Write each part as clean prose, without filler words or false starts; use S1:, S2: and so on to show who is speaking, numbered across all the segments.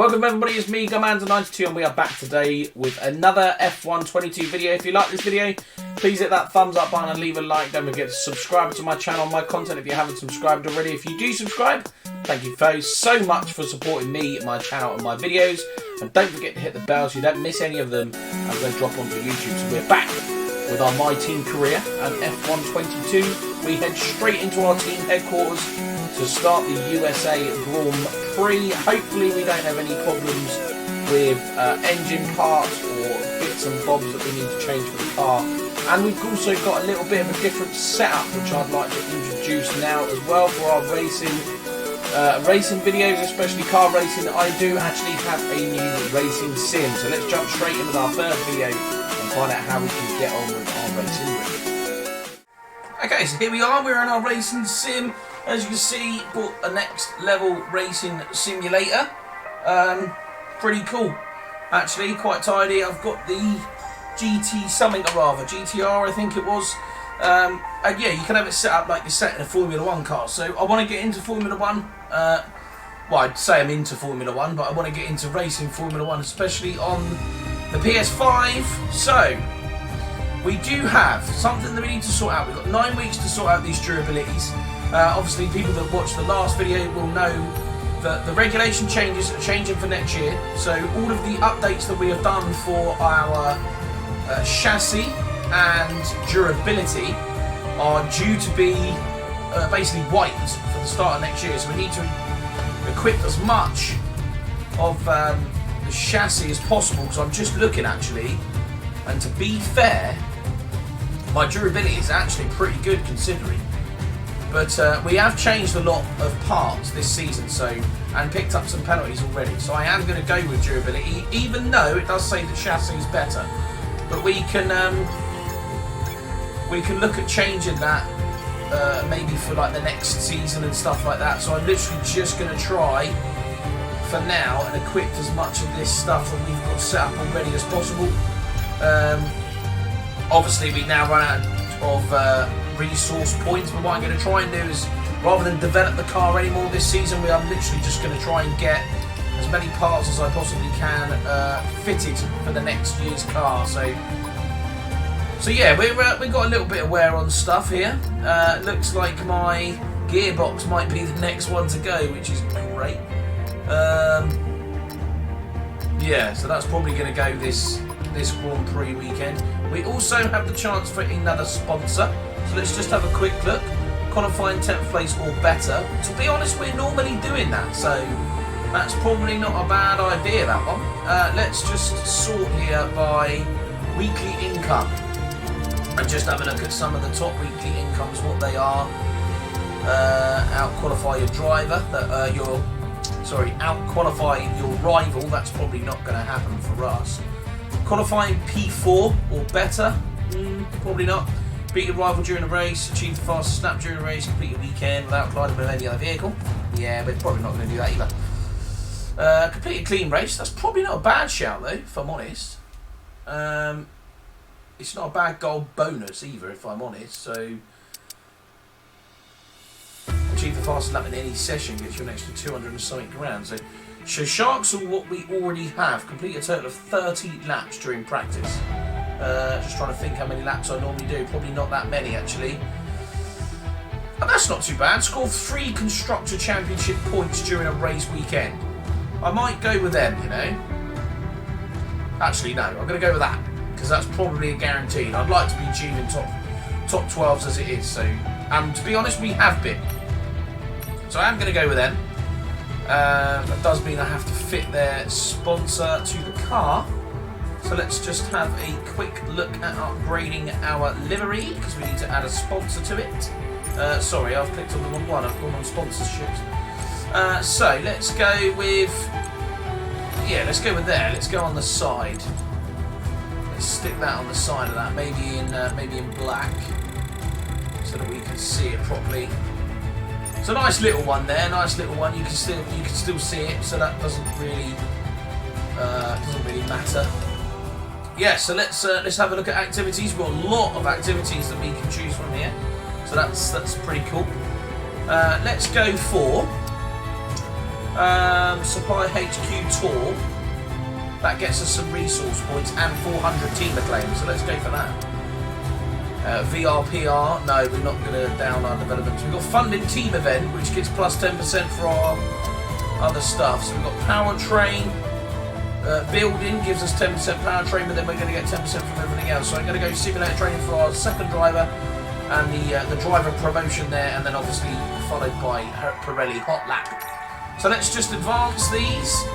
S1: Welcome everybody, it's me, Codemasters, and we are back today with another F1 22 video. If you like this video, please hit that thumbs up button and leave a like. Don't forget to subscribe to my channel, my content if you haven't subscribed already. If you do subscribe, thank you so much for supporting me, my channel and my videos. And don't forget to hit the bell so you don't miss any of them as they drop onto YouTube. So we're back with our My Team career and F1 22. We head straight into our team headquarters to start the USA Grand Prix. Hopefully we don't have any problems with engine parts or bits and bobs that we need to change for the car. And we've also got a little bit of a different setup which I'd like to introduce now as well for our racing videos, especially car racing. I do actually have a new racing sim, so let's jump straight in with our first video and find out how we can get on with our racing rig. Okay, so here we are, we're in our racing sim. As you can see, bought a next level racing simulator. Pretty cool, actually, quite tidy. I've got the GT something or rather, GTR I think it was. And yeah, you can have it set up like you're setting a Formula 1 car. So I want to get into Formula 1. Well, I'd say I'm into Formula 1, but I want to get into racing Formula 1, especially on the PS5. So we do have something that we need to sort out. We've got 9 weeks to sort out these durabilities. Obviously, people that watched the last video will know that the regulation changes are changing for next year. So all of the updates that we have done for our chassis and durability are due to be basically wiped for the start of next year. So we need to equip as much of the chassis as possible, because I'm just looking actually, and to be fair, my durability is actually pretty good considering. But we have changed a lot of parts this season, and picked up some penalties already. So I am going to go with durability, even though it does say the chassis is better. But we can look at changing that maybe for like the next season and stuff like that. So I'm literally just going to try for now and equip as much of this stuff that we've got set up already as possible. Obviously we now run out of resource points, but what I'm going to try and do is, rather than develop the car anymore this season, we are literally just going to try and get as many parts as I possibly can fitted for the next year's car. So yeah, we've got a little bit of wear on stuff here. Looks like my gearbox might be the next one to go, which is great. Yeah, so that's probably going to go this Grand Prix weekend. We also have the chance for another sponsor, so let's just have a quick look. Qualifying 10th place or better. To be honest, we're normally doing that, so that's probably not a bad idea, that one. Let's just sort here by weekly income and just have a look at some of the top weekly incomes, what they are. Out-qualify your driver, out-qualify your rival. That's probably not going to happen for us. Qualifying P4 or better, probably not. Beat your rival during a race, achieve the fastest snap during a race, complete a weekend without colliding with any other vehicle. Yeah, we're probably not going to do that either. Complete a clean race, that's probably not a bad shout though, if I'm honest. It's not a bad gold bonus either, if I'm honest. So achieve the fastest lap in any session gets you an extra 200 and something grand. So Sharks are what we already have. Complete a total of 30 laps during practice. Just trying to think how many laps I normally do. Probably not that many actually. And that's not too bad. Score 3 Constructor Championship points during a race weekend. I might go with them, you know. Actually, no. I'm going to go with that, because that's probably a guaranteed. I'd like to be achieving top 12s as it is. So, to be honest, we have been. So I am going to go with them. That does mean I have to fit their sponsor to the car. So let's just have a quick look at upgrading our livery, because we need to add a sponsor to it. Sorry, I've clicked on the wrong one. I've gone on sponsorships. So let's go with, yeah, let's go with there. Let's go on the side. Let's stick that on the side of that, maybe in black, so that we can see it properly. It's a nice little one there, nice little one. You can still see it, so that doesn't really matter. Yeah, so let's have a look at activities. We've got a lot of activities that we can choose from here, so that's pretty cool. Let's go for Supply HQ Tour. That gets us some resource points and 400 team acclaim, so let's go for that. VRPR, no, we're not going to down our developments. We've got funded team event, which gets plus 10% for our other stuff. So we've got powertrain. Building gives us 10% powertrain, but then we're going to get 10% from everything else. So I'm going to go simulator training for our second driver and the driver promotion there, and then obviously followed by Pirelli Hot Lap. So let's just advance these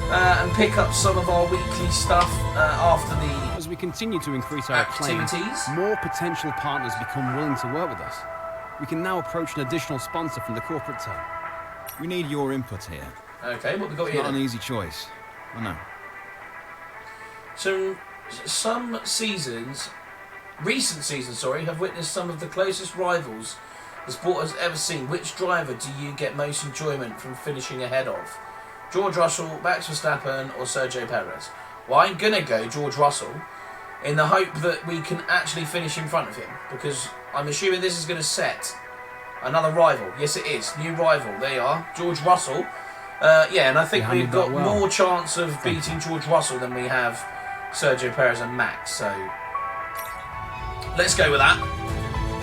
S1: and pick up some of our weekly stuff after the
S2: As we continue to increase our acclaim, more potential partners become willing to work with us. We can now approach an additional sponsor from the corporate team.
S3: We need your input here.
S1: Okay, what we got here?
S3: Not an easy choice. I know.
S1: So, some seasons, recent seasons, have witnessed some of the closest rivals the sport has ever seen. Which driver do you get most enjoyment from finishing ahead of? George Russell, Max Verstappen, or Sergio Perez? Well, I'm going to go George Russell in the hope that we can actually finish in front of him, because I'm assuming this is going to set another rival. Yes, it is. New rival. There you are. George Russell. Yeah, and I think we've got more chance of beating George Russell than we have Sergio Perez and Max. So let's go with that.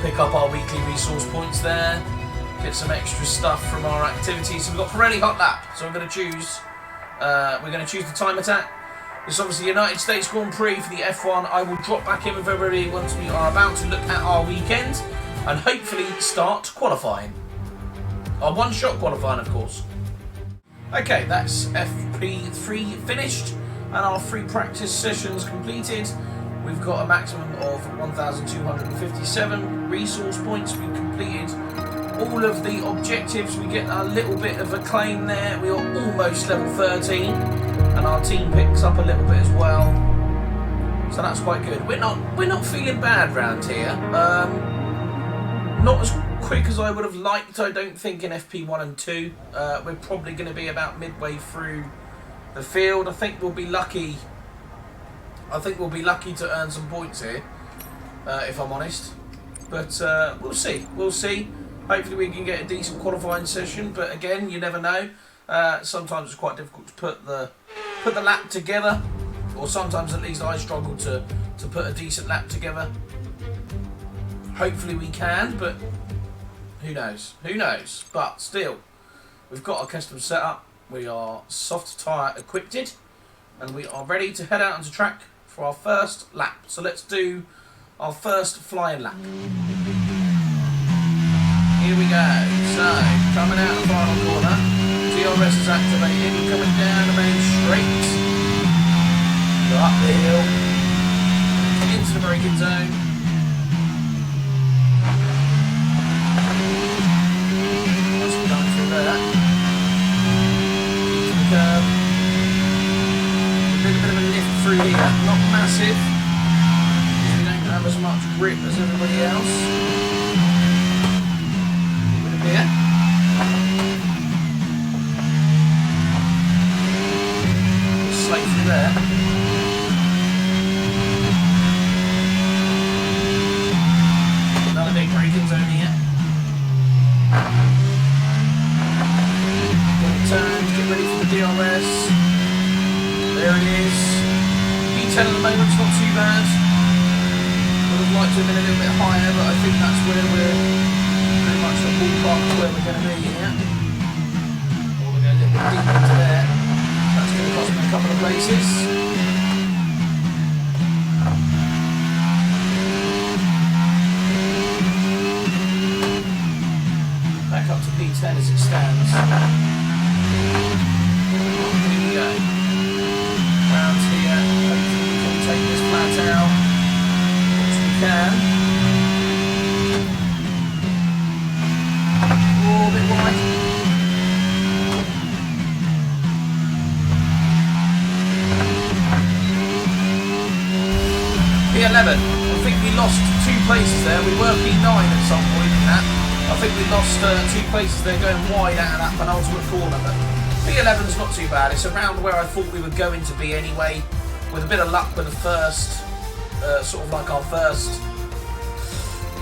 S1: Pick up our weekly resource points there. Get some extra stuff from our activities. So we've got Pirelli Hot Lap. So I'm going to choose. We're going to choose the time attack. It's obviously United States Grand Prix for the F1. I will drop back in with everybody once we are about to look at our weekend and hopefully start qualifying. Our one-shot qualifying, of course. Okay, that's FP3 finished and our free practice sessions completed. We've got a maximum of 1,257 resource points. We've completed all of the objectives. We get a little bit of acclaim there. We are almost level 13 and our team picks up a little bit as well. So that's quite good. We're not feeling bad round here. Not as quick as I would have liked, I don't think, in FP1 and 2. We're probably going to be about midway through the field. I think we'll be lucky. I think we'll be lucky to earn some points here, if I'm honest. But we'll see. We'll see. Hopefully we can get a decent qualifying session. But again, you never know. Sometimes it's quite difficult to put the lap together, or sometimes at least I struggle to put a decent lap together. Hopefully we can, but who knows? Who knows? But still, we've got our custom setup. We are soft tyre equipped, and we are ready to head out onto track for our first lap. So let's do our first flying lap. Here we go. So, coming out the final corner. DRS is activated. Coming down the main straight. Go up the hill. Into the braking zone. There. Into the curve. A bit of a lift through here, not massive. We don't have as much grip as everybody else. A bit of here. Slate through there. Another big braking zone here. Turn, get ready for the DRS. There it is. P10 at the moment's not too bad. Would have liked to have been a little bit higher, but I think that's where we're pretty much the ballpark of where we're going to be here. Or we're going a little bit deeper into there. That's going to cost me a couple of places. Back up to P10 as it stands. Can. Oh, a bit wide. P11. I think we lost 2 places there. We were P9 at some point in that. I think we lost 2 places there going wide out of that penultimate corner. But P11's not too bad. It's around where I thought we were going to be anyway. With a bit of luck with the first. Sort of like our first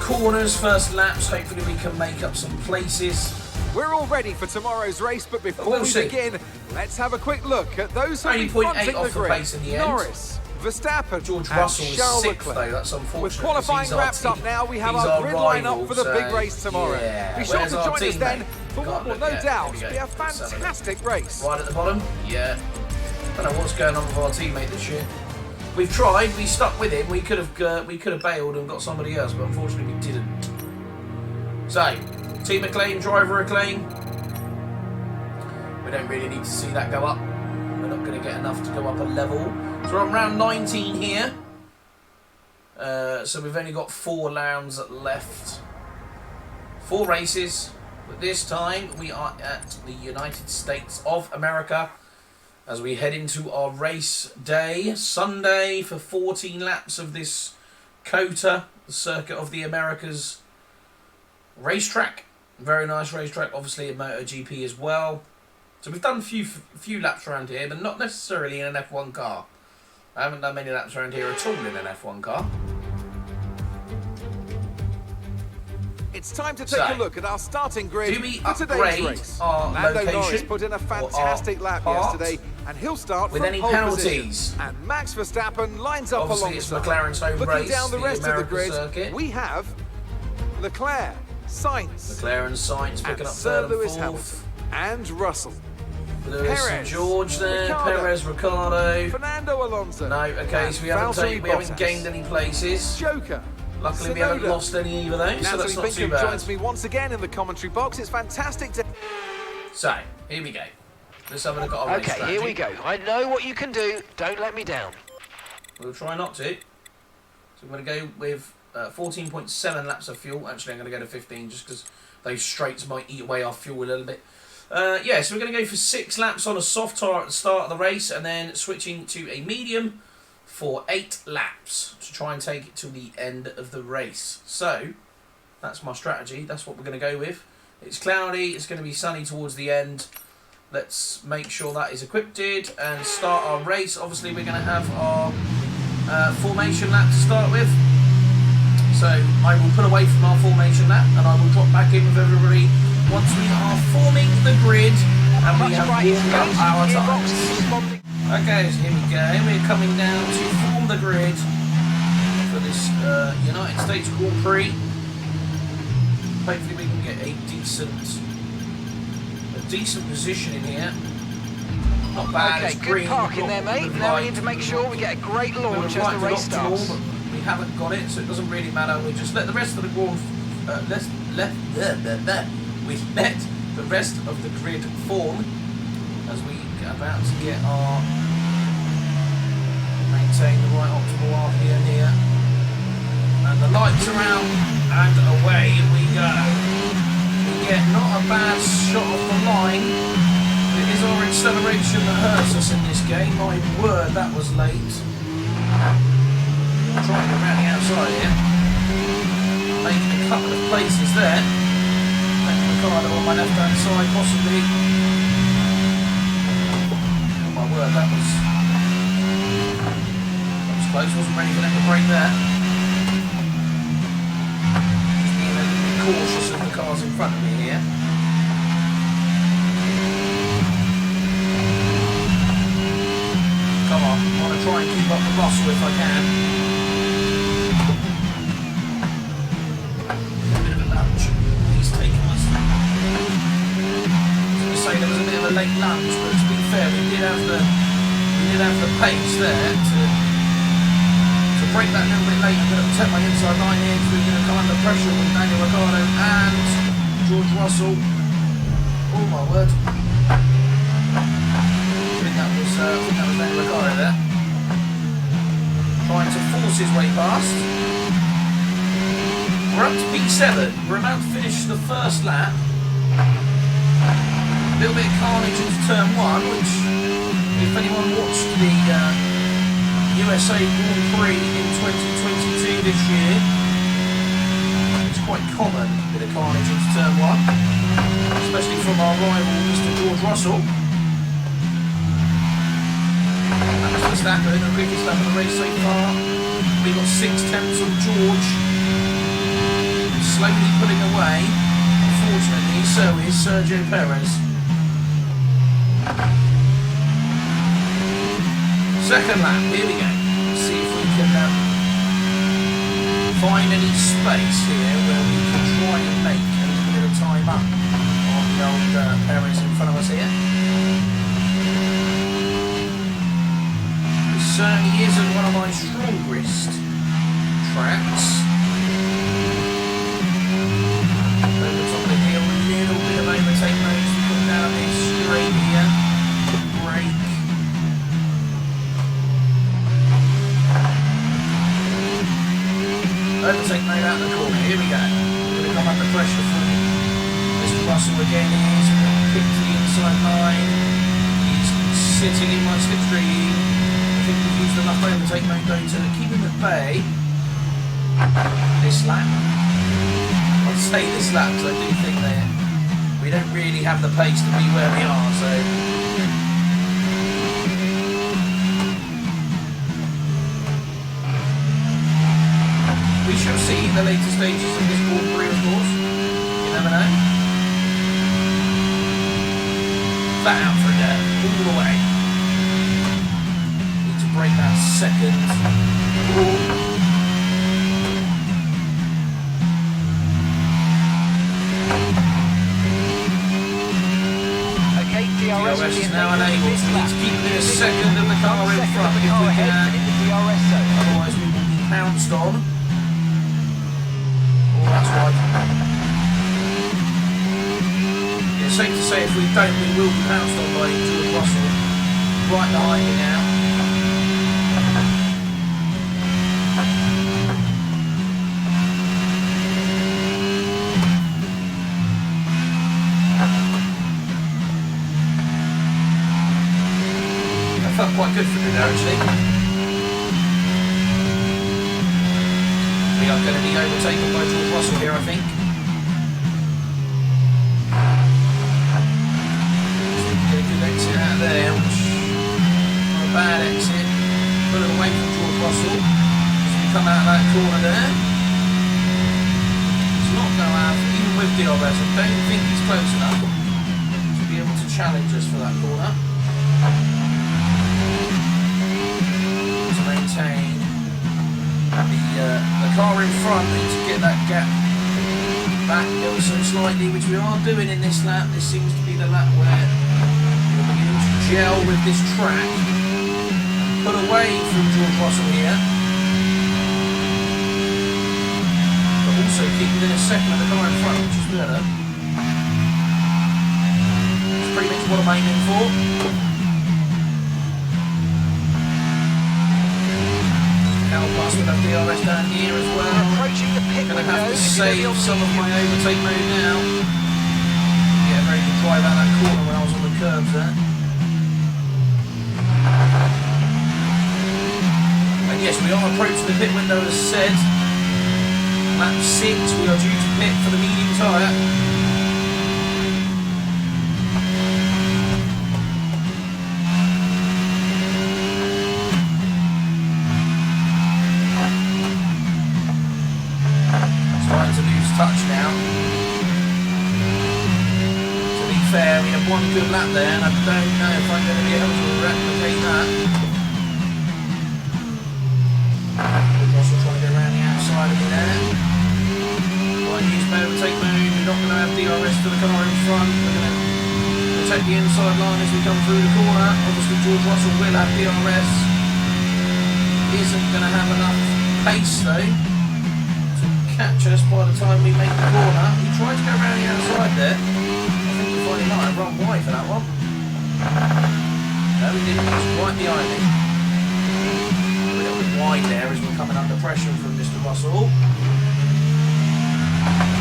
S1: corners, first laps. Hopefully we can make up some places.
S4: We're all ready for tomorrow's race, but before we begin, let's have a quick look at those who will be fronting the grid. Norris, Verstappen,
S1: George
S4: and
S1: Russell was
S4: Charles
S1: 6th,
S4: Leclerc.
S1: though. That's unfortunate.
S4: With qualifying wraps up now, we have our grid lineup for the big race tomorrow.
S1: Yeah.
S4: Be sure to join us then for what will no doubt
S1: be
S4: a fantastic race.
S1: Right at the bottom, yeah. I don't know what's going on with our teammate this year. We've tried, we stuck with him. We could have bailed and got somebody else, but unfortunately we didn't. So, team acclaim, driver acclaim. We don't really need to see that go up. We're not going to get enough to go up a level. So we're on round 19 here. So we've only got 4 rounds left. 4 races. But this time we are at the United States of America as we head into our race day. Sunday for 14 laps of this COTA, the Circuit of the Americas racetrack. Very nice racetrack, obviously a MotoGP as well. So we've done a few laps around here, but not necessarily in an F1 car. I haven't done many laps around here at all in an F1 car.
S4: It's time to take a look at our starting grid
S1: do we
S4: for today's
S1: upgrade
S4: race.
S1: our
S4: Lando
S1: location
S4: Norris put in a fantastic lap yesterday, and he'll start
S1: with
S4: from
S1: any
S4: pole
S1: penalties.
S4: position. And Max Verstappen lines up
S1: Obviously, it's
S4: alongside.
S1: McLaren's home
S4: Looking
S1: race,
S4: down the rest of the grid,
S1: circuit.
S4: we have Leclerc, Sainz,
S1: McLaren, Sainz picking up
S4: Sir
S1: third
S4: Lewis
S1: and fourth.
S4: Hamilton, and Russell.
S1: Lewis and
S4: Perez,
S1: George there,
S4: Ricciardo,
S1: Perez, Ricardo.
S4: Fernando Alonso.
S1: No, okay, so we haven't gained any places.
S4: Joker.
S1: Luckily,
S4: Sonoda.
S1: we haven't lost any either, though, so that's not too
S4: Bingham
S1: bad.
S4: joins me once again in the commentary box. It's fantastic to...
S1: So, here we go. Let's have a look at our race
S5: Okay,
S1: strategy.
S5: here we go. I know what you can do. Don't let me down.
S1: We'll try not to. So we're going to go with 14.7 laps of fuel. Actually, I'm going to go to 15 just because those straights might eat away our fuel a little bit. Yeah, so we're going to go for 6 laps on a soft tire at the start of the race and then switching to a medium for 8 laps to try and take it to the end of the race. So, that's my strategy. That's what we're going to go with. It's cloudy. It's going to be sunny towards the end. Let's make sure that is equipped and start our race. Obviously, we're going to have our formation lap to start with. So, I will put away from our formation lap and I will drop back in with everybody once we are forming the grid and we have warmed up our tyres. Okay, so here we go. We're coming down to form the grid for this United States Grand Prix. Hopefully we can get a decent position in here. Not bad.
S5: Okay, good parking there, mate. Now we need to make sure we get a great launch as the race starts.
S1: But we haven't got it, so it doesn't really matter. We just let the rest of the grid the rest of the grid form as we get about to get our maintain the right optimal RPM here. And the lights are out and away we go. We get not a bad shot of the line. It is our acceleration that hurts us in this game. My word, that was late. I'm trying to get around the outside here. Making a couple of places there. Ricardo on my left hand side, possibly. Oh my word, that was close. Wasn't ready for them to break there. Just being a little bit cautious of the cars in front of me here. Come on, I want to try and keep up with Russell if I can. A bit of a lunge. He's taken us. There was a bit of a late lunge, but to be fair, we did have the pace there to break that a little bit late. I'm going to take my inside line in, so we're going to come under pressure with Daniel Ricciardo and George Russell. Oh my word! I think that was Daniel Ricciardo there, trying to force his way past. We're up to P7. We're about to finish the first lap. A little bit of carnage into turn 1, which, if anyone watched the USA Grand Prix in 2022 this year, it's quite common, a bit of carnage into turn 1, especially from our rival, Mr. George Russell. That was Verstappen, the quickest lap of the race so far. We got 6 tenths of George, slowly pulling away. Unfortunately, Apparently so is Sergio Perez. Second lap, here we go. See if we can find any space here where we can try and make a little bit of time up on the old Perez in front of us here. This certainly isn't one of my strongest tracks. Over top of the hill, a little bit of overtake mode as we come down this straight here. Brake. Overtake made out of the corner, here we go. We're going to come under pressure from Mr. Russell again. He's kicked to the inside line. He's sitting in my slipstream. I think we've used enough overtake mode though to keep him at bay. This lap. I'll say this lap because I do think that we don't really have the pace to be where we are, so. We shall see the later stages of this Grand Prix, of course. You never know. Flat out for a go, all the way. Need to break that second.
S5: Okay, DRS
S1: is now enabled, so we need to keep within a second of the car in front if we can. Otherwise we will be pounced on. That's right. Yeah, safe to say if we don't, we will be pounced on by George Russell. Right behind me now. That felt quite good for me there, actually. We are going to be overtaken by George Russell here, I think. Get a good exit out of there, which not a bad exit. Put it away from George Russell as we come out of that corner there. It's not going to have, even with DRS, I don't think he's close enough to be able to challenge us for that corner. To maintain the car in front. Needs to get that gap back ever so slightly, which we are doing in this lap. This seems to be the lap where we're beginning to gel with this track and put away from George Russell here, but also keep within a second of the car in front, which is better. It's pretty much what I'm aiming for. Help us with that DRS down here as well.
S5: Approaching the pit
S1: Going to have to save some of my overtake mode now. Yeah, very good drive out that corner when I was on the curbs there. And yes, we are approaching the pit window as said. Lap 6, we are due to pit for the medium tyre. Touch now. To be fair, we have one good lap there, and I don't know if I'm going to be able to replicate that. Russell trying to go around the outside of me there. Might use my overtake mode. We're not going to have DRS to the car in front. We're going to take the inside line as we come through the corner. Obviously, George Russell will have DRS. Isn't going to have enough pace though. Catch us by the time we make the corner. He tried to go around the outside there. I think we finally might have run wide for that one. No, we didn't. He was right behind me. A little bit wide there as we're coming under pressure from Mr. Russell.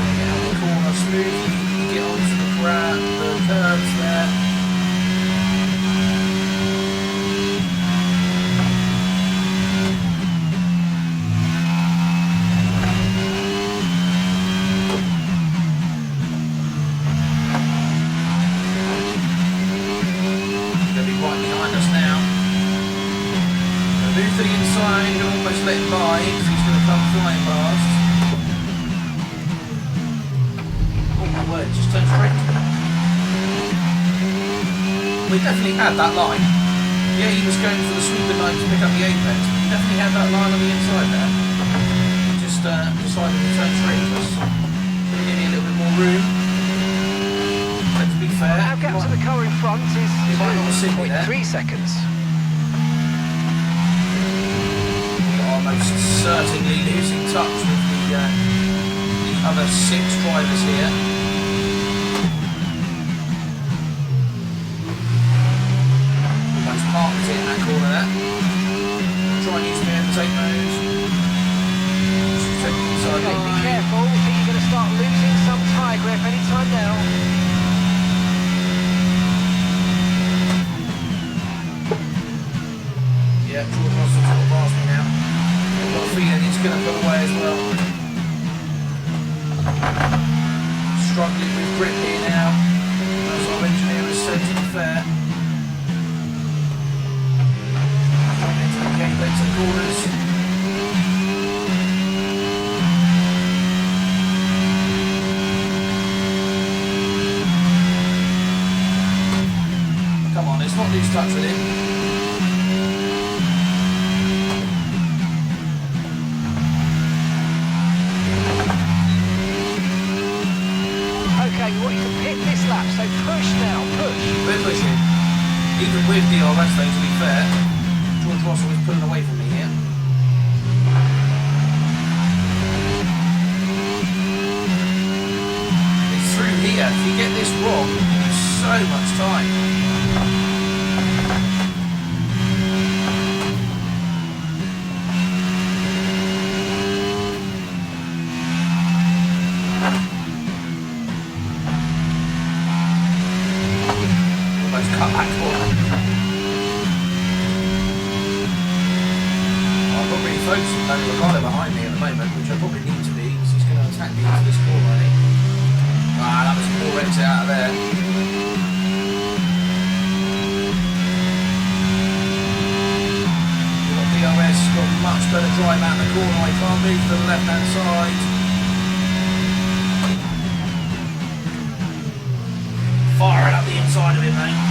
S1: Get out the corner smoothly. Get onto the curves there. To the inside, you almost let him by because he's going to come flying past. we definitely had that line. Yeah, he was going for the sweeping line to pick up the apex, but he definitely had that line on the inside there. He just decided to turn straight to us. So give me a little bit more room. But to be fair,
S5: our gap to the car in front is 2.3 seconds.
S1: We are most certainly losing touch with the other 6 drivers here. Parked it in that corner there. Try and use me to take those. Just take the inside
S5: Okay, be
S1: line.
S5: careful. I think you're going to start losing some tyre grip any time now.
S1: Yeah, George Russell's got past me now. I've got a feeling he's going to pull away as well. Struggling with grip here now. As our engineer has said, to be fair. Gameplay to the corners. Come on, let's not lose touch with him.
S5: Okay, we want you to pit this lap, so push now, push.
S1: We're pushing. Even with DRS though, to be fair. George Russell is pulling away from me here. It's through here. If you get this wrong, you lose so much time. Almost cut back corner. Focusing on Daniel Ricciardo behind me at the moment, which I probably need to be, because he's going to attack me into this corner, I think. Ah, that was a poor exit out of there. We've got DRS, got much better drive out the corner, I can't move to the left hand side. Firing up the inside of it, mate.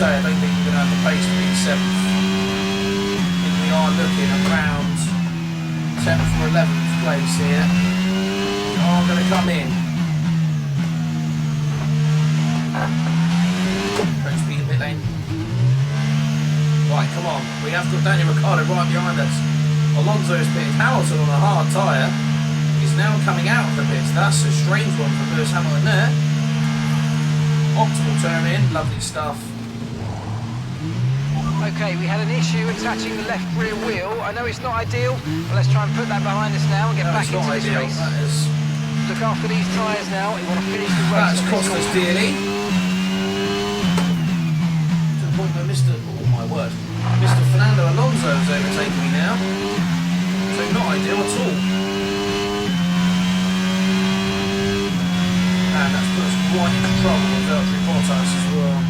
S1: I don't think we're going to have the pace to be 7th. I think we are looking around 10th or 11th place here. Oh, I'm going to come in. Don't speed a bit lane. Right, come on. We have got Daniel Ricciardo right behind us. Alonso has pitted. Hamilton on a hard tyre is now coming out of the pits. That's a strange one for Lewis Hamilton there. Optimal turn in, lovely stuff.
S5: Okay, we had an issue attaching the left rear wheel. I know it's not ideal, but let's try and put that behind us now and get back into this race.
S1: That is...
S5: Look after these tyres now. We want to finish the race.
S1: That's cost us dearly. To the point where Mr. Oh my word, Mr. Fernando Alonso has overtaken me now. So not ideal at all. And that's put us right into trouble with Valtteri Bottas as well.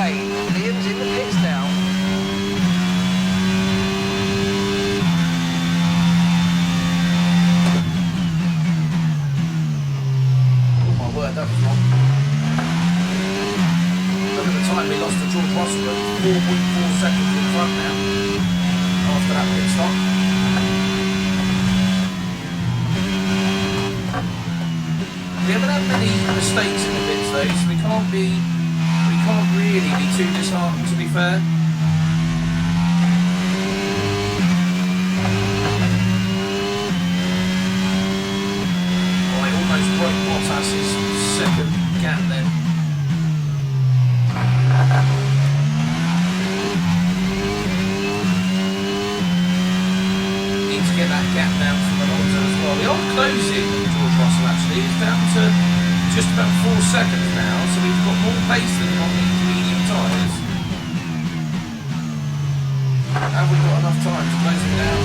S5: lane. Liam's in the pits now.
S1: Oh my word, that was wrong. Look at the time we lost to George Russell, but he's 4.4 seconds in front now after that pit stop. We haven't had many mistakes in the pits though, so we can't really be too disheartened, to be fair. Oh, I almost broke Bottas' second gap then. Need to get that gap down from Alonso as well. We are closing George Russell actually. It's down to just about 4 seconds now, so we've got more pace than on these medium tyres. Have we got enough time to close it down?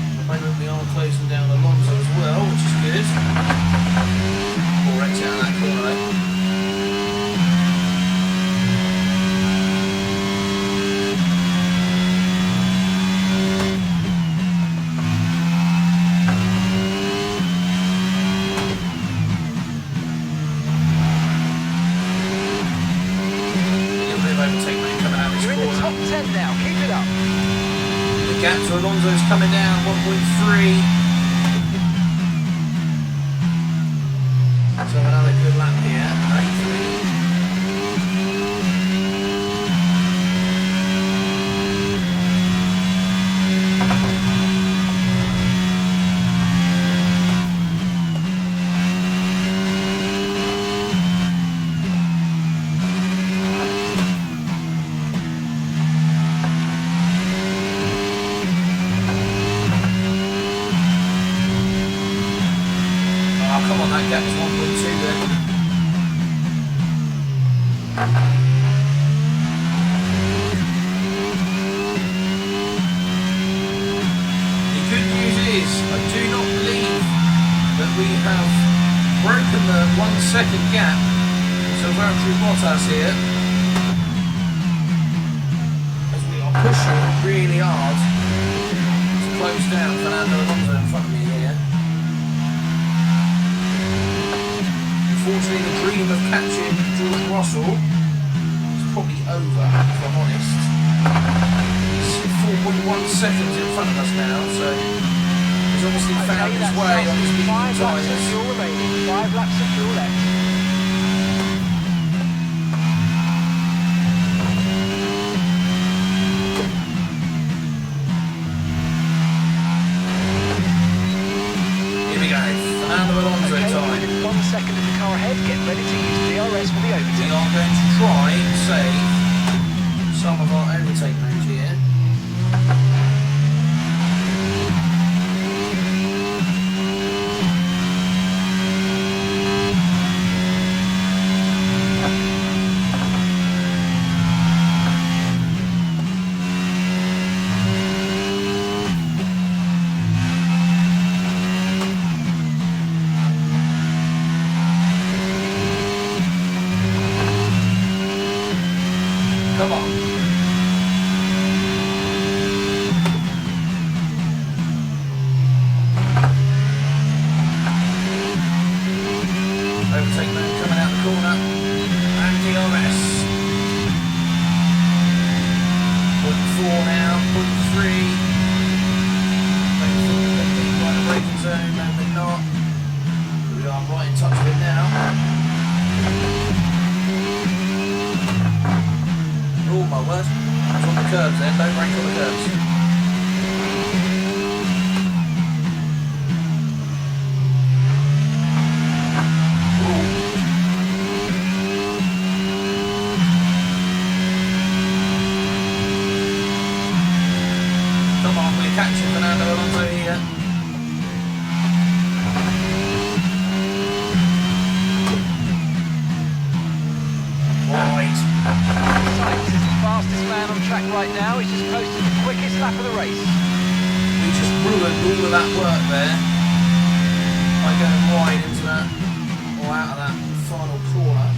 S1: At the moment we are closing down Alonso as well, which is good. We'll exit out that corner though. Gap to Alonso's coming down, 1.3. So another good lap here, 93. Come on, that gap is 1.2 then. The good news is, I do not believe that we have broken the 1 second gap. So Valtteri Bottas here, as we are pushing really hard to close down Fernando Alonso in front of me here. Unfortunately, the dream of catching George Russell is probably over, if I'm honest. He's 4.1 seconds in front of us now, so he's obviously found his way on his medium tyres.
S5: 5 laps of fuel left.
S1: Here we go, Fernando Alonso time.
S5: 1 second in the car ahead, get ready to use DRS for the overtake.
S1: We are going to try and save some of our overtake mode here. Come on. Overtake man coming out the corner. And DRS. 0.4 now, 0.3. Don't think we're going to be right in the braking zone, no we're not. We are right in touch with it now. Oh my word, it's on the curbs then, don't rank on the curbs. Come on, we're catching Fernando Alonso here. Wide.
S5: Fastest man on track right now. He's just posted the quickest lap
S1: all of that work there by going wide into that, or out of that final corner.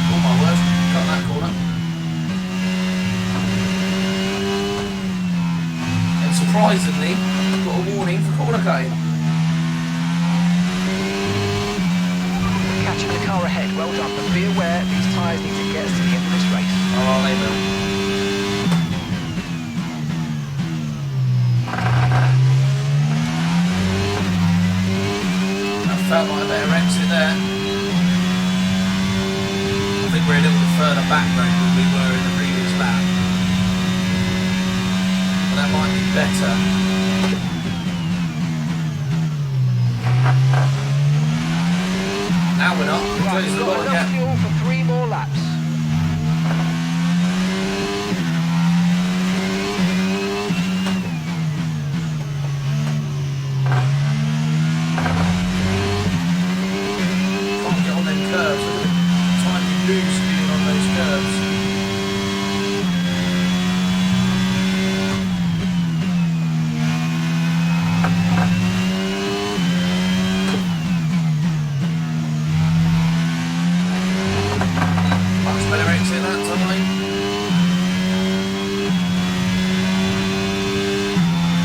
S1: Oh my word, cut that corner. And surprisingly, got a warning for corner cutting.
S5: Catching the car ahead, well done, but be aware these tyres need to get us to the end of this race.
S1: Oh, they will. That felt like a better exit there. I think we're a little bit further back though than we were in the previous lap. But that might be better. Now we're not. We're
S5: Right,
S1: close to
S5: we've
S1: the
S5: got
S1: ball
S5: enough
S1: again.
S5: fuel for 3 more laps.
S1: Can't get on them curves. Look at the time you lose being on those curves. Much better exit that time.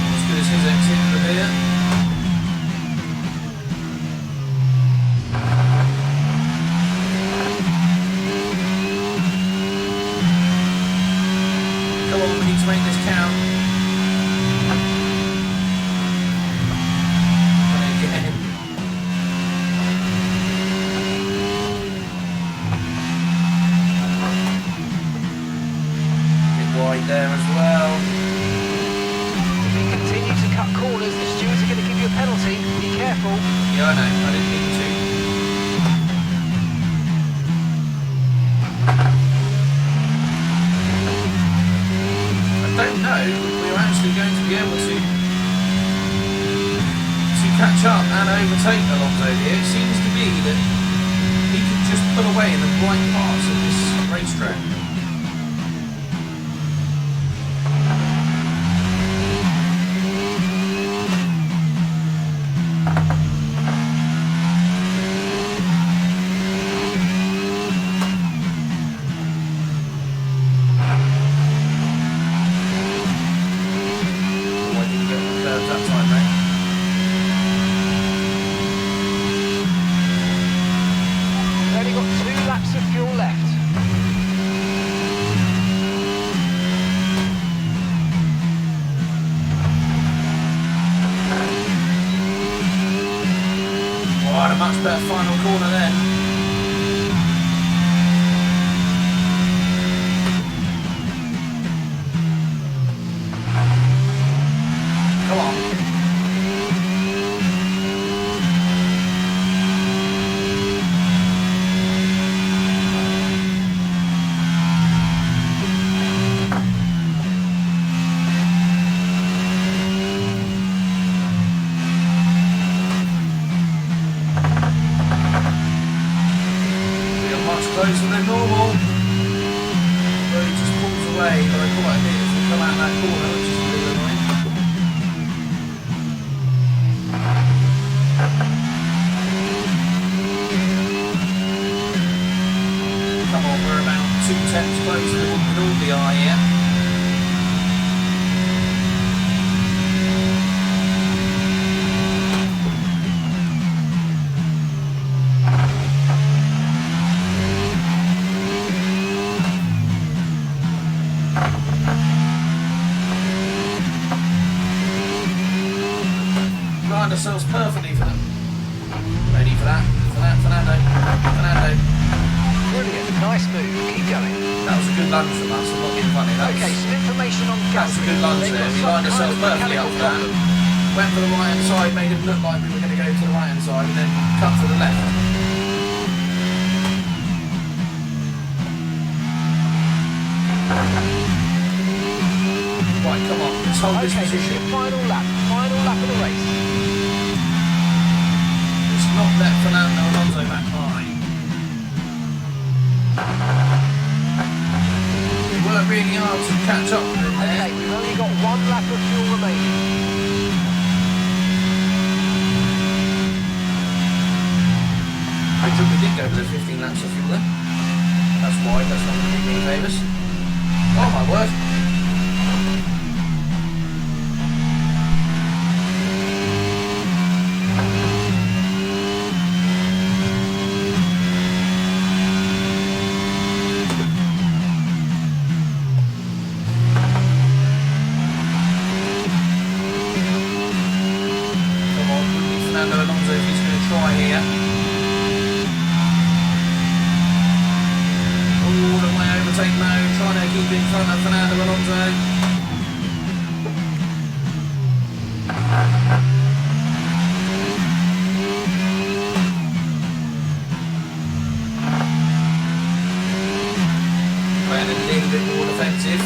S1: Not as good as his exit over here. Come on, we need to make this count. And again. Bit wide there as well.
S5: If we continue to cut corners, the stewards are going to give you a penalty. Be careful.
S1: Yeah, I know. I didn't mean to. I don't know if we're actually going to be able to catch up and overtake Alonso here. It seems to be that he can just pull away in the right parts of this racetrack. Oh, I didn't get on the curves that time, mate.
S5: We've only got 2 laps of fuel left.
S1: Oh, and a much better final corner then. Come on. We are much closer than normal. But he just pulls away by quite a bit as we come out that corner, which is a little annoying. Come on, we're about 2 tenths closer than what we normally are here. Lined ourselves perfectly for them. Ready for that? Fernando.
S5: Brilliant, nice move. Keep going.
S1: That was a good lunge from us, I'm not being funny. That
S5: Okay,
S1: was,
S5: some information on
S1: that was a good lunge there. We lined ourselves perfectly up for that. Went for the right hand side, made it look like we were going to go to the right hand side, and then cut to the left. Right, come on, let's hold this
S5: Okay, this is
S1: position.
S5: your final lap of the race.
S1: Let's not let Fernando Alonso back behind. It worked really hard to catch up with him there.
S5: Okay, we've only got 1 lap of fuel remaining.
S1: We did go for the 15 laps of fuel then. That's why, that's not going to do me favours. Oh my word. Come on, we need Fernando Alonso if he's going to try here. Overtake mode, trying to keep in front of Fernando Alonso. Playing a little bit more defensive.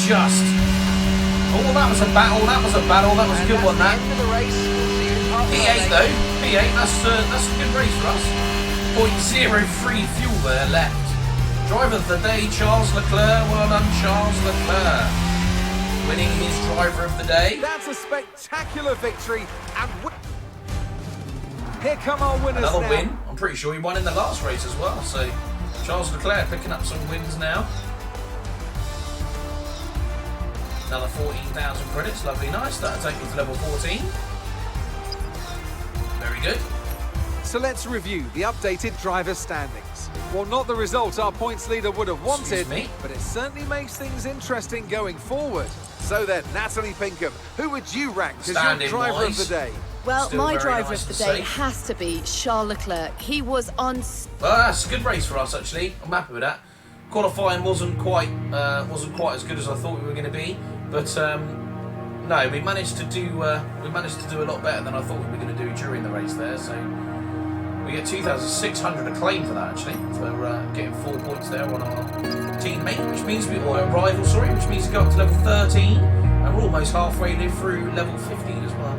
S1: Just. Oh, that was a battle. That was a battle. That was a good one. That. P8 though. P8. That's a good race for us. 0.03 fuel there left. Driver of the day, Charles Leclerc. Well done, Charles Leclerc. Winning his driver of the day.
S4: That's a spectacular victory, and here come our winners.
S1: Another
S4: now.
S1: win. I'm pretty sure he won in the last race as well. So Charles Leclerc picking up some wins now. Another 14,000 credits, lovely, nice. That'll take me to level 14. Very good.
S4: So let's review the updated driver standings. Well, not the result our points leader would have wanted, but it certainly makes things interesting going forward. So then, Natalie Pinkham, who would you rank as your driver of the day?
S6: Well,
S1: Still
S6: my
S1: very
S6: driver
S1: nice
S6: of the
S1: to
S6: day
S1: see.
S6: has to be Charles Leclerc. He was on...
S1: Well, that's a good race for us actually. I'm happy with that. Qualifying wasn't quite as good as I thought we were going to be. But no, we managed to do a lot better than I thought we were going to do during the race there. So we get 2,600 acclaim for that actually, for getting 4 points there on our teammate, which means or our rival, sorry, which means we go up to level 13, and we're almost halfway through level 15 as well.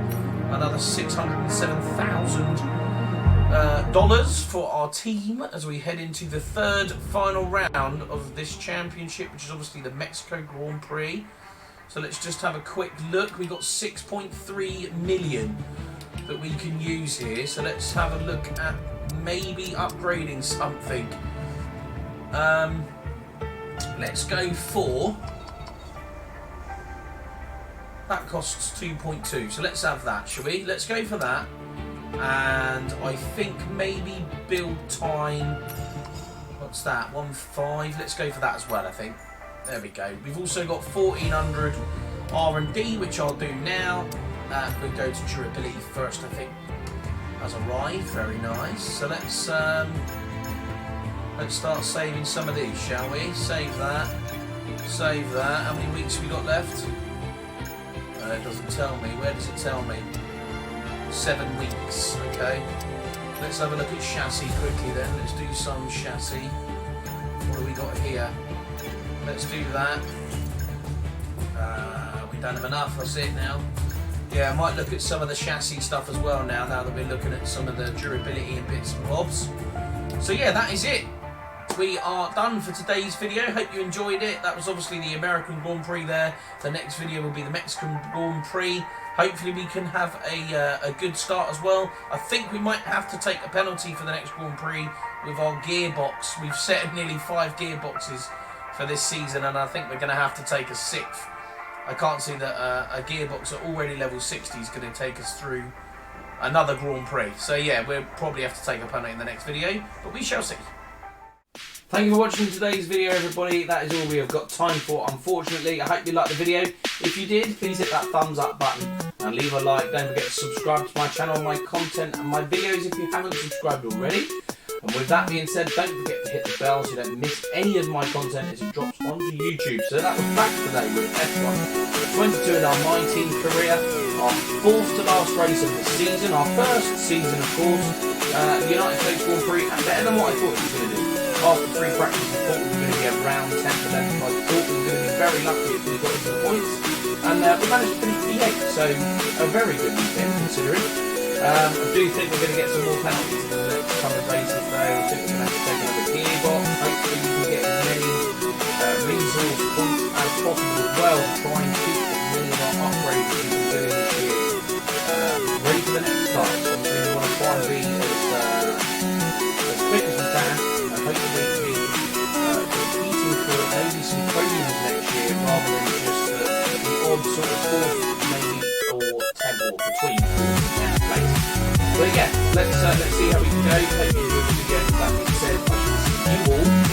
S1: Another $607,000 for our team as we head into the third final round of this championship, which is obviously the Mexico Grand Prix. So let's just have a quick look. We've got 6.3 million that we can use here. So let's have a look at maybe upgrading something. Let's go for... That costs 2.2. So let's have that, shall we? Let's go for that. And I think maybe build time... What's that? 1.5. Let's go for that as well, I think. There we go. We've also got 1,400 R&D, which I'll do now. We'll go to durability first, I think. Has arrived. Very nice. So let's start saving some of these, shall we? Save that. Save that. How many weeks we got left? It doesn't tell me. Where does it tell me? 7 weeks. Okay. Let's have a look at chassis quickly then. Let's do some chassis. What have we got here? Let's do that. We don't have enough, that's it now. Yeah, I might look at some of the chassis stuff as well now that we're looking at some of the durability and bits and bobs. So yeah, that is it. We are done for today's video. Hope you enjoyed it. That was obviously the American Grand Prix there. The next video will be the Mexican Grand Prix. Hopefully we can have a good start as well. I think we might have to take a penalty for the next Grand Prix with our gearbox. We've set nearly 5 gearboxes for this season, and I think we're going to have to take a 6th. I can't see that a gearbox at already level 60 is going to take us through another Grand Prix. So yeah, we'll probably have to take a penalty in the next video, but we shall see. Thank you for watching today's video, everybody. That is all we have got time for, unfortunately. I hope you liked the video. If you did, please hit that thumbs up button and leave a like. Don't forget to subscribe to my channel, my content and my videos if you haven't subscribed already. And with that being said, don't forget to hit the bell so you don't miss any of my content as it drops onto YouTube. So that was back today with F1 22 in our My Team career, our 4th to last race of the season, our first season of course, United States Grand Prix, and better than what I thought it was going to do. After 3 practices, I thought we were going to be around 10th, 11th. I thought we were going to be very lucky if we got into the points, and we managed to finish P8, so a very good weekend considering. I do think we're going to get some more penalties in the next couple of races though. I think we're going to have to take another gearbox. Hopefully we can get as many resource points as possible as well to try and keep as many of our upgrades we've been doing this year ready for the next start. So we really want to try and be as quick as we can, and hopefully be competing for maybe some podiums next year rather than just the odd sort of 4th maybe or 10th or between 4th and 10th place. But yeah, let's see how we can go. Hope you enjoyed the video. That being said, I shall see you all